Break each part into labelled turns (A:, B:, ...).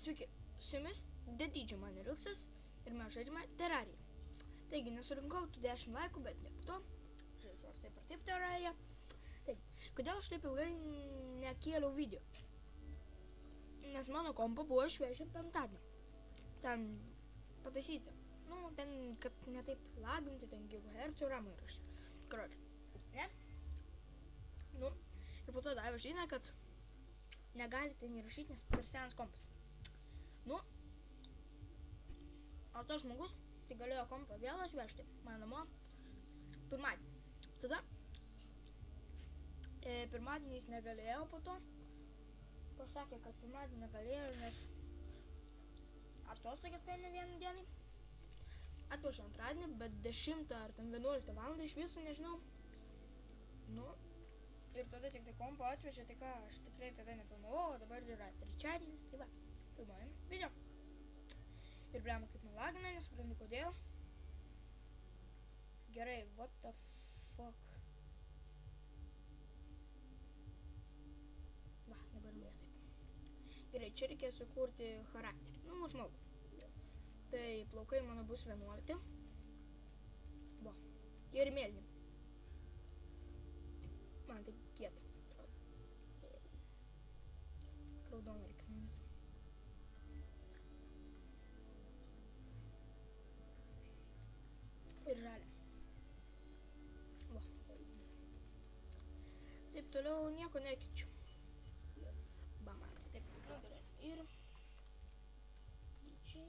A: Sveiki, su jumis Dedydžio Maneriuksas ir mes žaidžiame Terrariją. Taigi, nesurinkau tų 10 laikų, bet ne to. Žaidžiu ar taip Terrariją. Taigi, kodėl aš taip ilgai nekėliau video? Nes mano kompa buvo šviežia penktadienį. Ten pataisyti. Ten, kad netaip laginti, ten gigahercų ramai rašė. Karoči, ne? Ir po to davė žinią, kad negalite įrašyti, nes per senas kompas. O tas žmogus tai galėjo kompą vėl atvežti man namo pirmadienį. Tada pirmadienį jis negalėjo po to. Pasakė, kad pirmadienį negalėjo, nes atostogas paėmė vieną dieną. Atvežė antradienį, bet 10 ar 11 valandą iš viso nežinau. Ir tada tik tai kompą atvežė, tai ką, aš tikrai tada nefilmavau, o dabar yra trečiadienis, tai va, filmuojame video. Ir blema, kaip man lagina, nesuprantu kodėl. Gerai, what the fuck. Va, dabar mane taip. Gerai, čia reikės sukurti charakterį, žmogų. Tai plaukai mano bus 11. Va, ir mėlyni. Man taip kieta. Raudoną reikia nuimti. Ir žalia. Va. Taip toliau nieko nekeičiu. Va, man taip. Gerai. Ir čia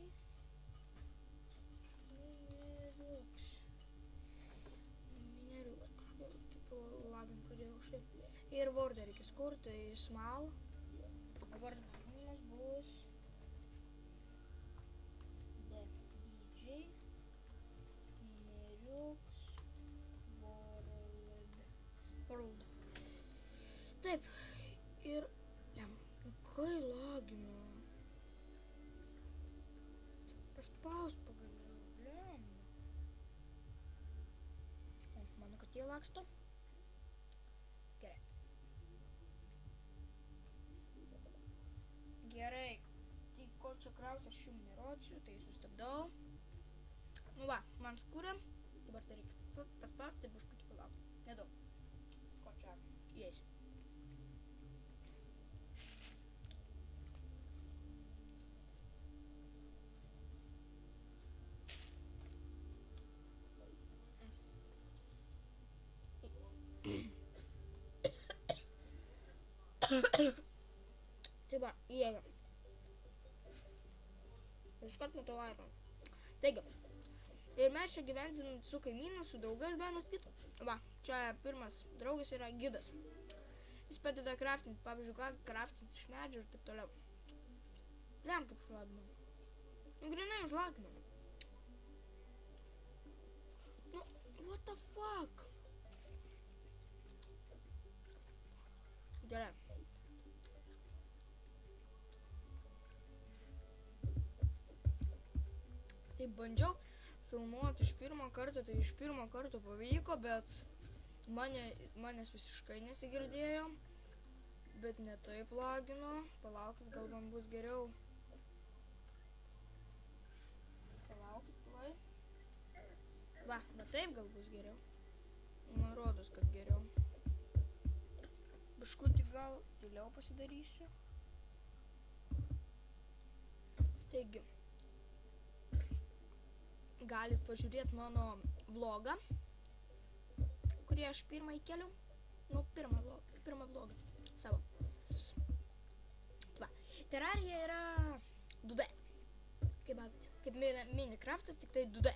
A: Mineriuks. Tipo lagint pradėjau štai. Ir vardą reikia skurti, tai small. Vardas bus DJ Mineriuks World. Taip. Ir kai lagino. Paspaust pagaliau. Mano katė laksto. Gerai, tai kol čia krausiu, aš jums nerodysiu, tai sustabdau. Va, man skūrė, dabar tai reikia paspausti, tai biškutį palaukti. Nedaug. Ko čia įeisiu. Tai va, įėjom. Iškart matau airą. Taigi, ir mes čia gyvensim su kaimynu, su draugais, galima sakyti. Va, čia pirmas draugas yra gidas. Jis padeda craftinti, pavyzdžiui, ką craftinti iš medžio ir taip toliau. Blem, kaip užlaginau. Grinai užlaginau. What the fuck? Gerai. Tai bandžiau filmuoti iš pirmo karto, tai iš pirmo karto pavyko, bet manęs visiškai nesigirdėjo, bet ne taip lagino. Palaukit, gal man bus geriau. Palaukit, tuoj. Va taip gal bus geriau. Man rodos, kad geriau. Biškutį gal tyliau pasidarysiu. Taigi. Galit pažiūrėti mano vlogą, kurį aš pirmą įkeliu. Pirmą vlogą savo. Va, Terrarija yra 2D. Kaip Minecraftas, tik tai 2D.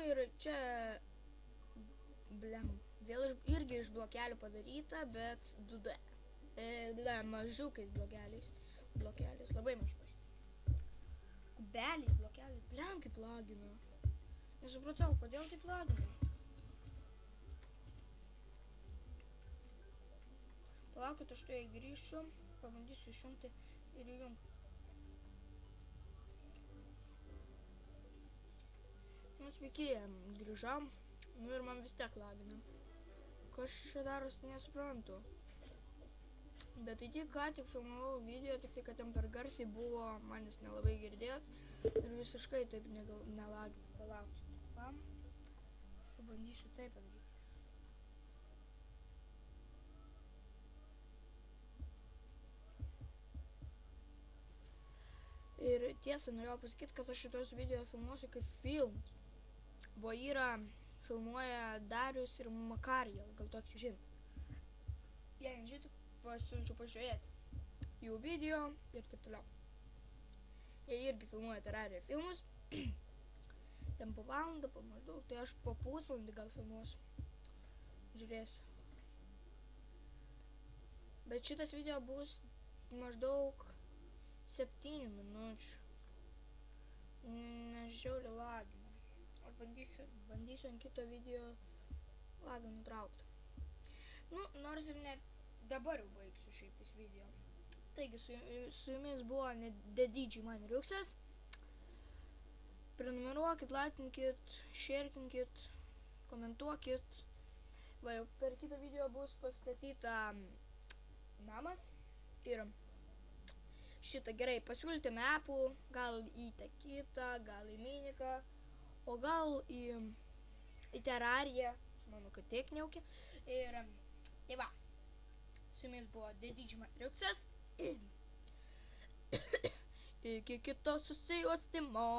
A: Ir čia, vėl irgi iš blokelių padaryta, bet 2D. Mažiukais blokeliais, labai mažukais. Kubeliai, blokeliai, blem kaip lagino. Nesupratau, kodėl taip lagino. Palaukit, aš tai grįšiu, pabandysiu išjungti ir įjungti. Sveiki, grįžau, ir man vis tiek lagina. Kas čia darosi, nesuprantu. Bet tai tik ką tik filmavau video, tik tai, kad ten per garsiai buvo, manęs nelabai girdėt ir visiškai taip nelagina. Palaukit. Pam. Pabandysiu taip padaryti. Ir tiesą norėjau pasakyti, kad aš šitos video filmuosiu kaip filmus. Bo yra filmuoja Darius ir Makarija, gal toks žinot. Jei nežinot, pasiūlyčiau pažiūrėti jų video ir taip toliau. Jie irgi filmuoja Terraria filmus. Ten po valandą, po maždaug, tai aš po pusvalandį gal filmuosiu. Žiūrėsiu. Bet šitas video bus maždaug 7 minučių. Nežiauriai lagina. Aš bandysiu ant kito video lagą nutraukti. Nu, nors ir net dabar jau baigsiu šiaip video. Taigi, su jumis buvo DJ Manriuksas. Prenumeruokit, laikinkit, šerkinkit, komentuokit. Va, jau per kitą video bus pastatyta namas. Ir šitą gerai pasiūlyti mapų, gal į tą kitą, gal į Miniką, o gal į Terrariją. Aš manau, kad tiek neukia. Ir tai va, su jumis buvo DJ Manriuksas. Iki kito susijuostimo.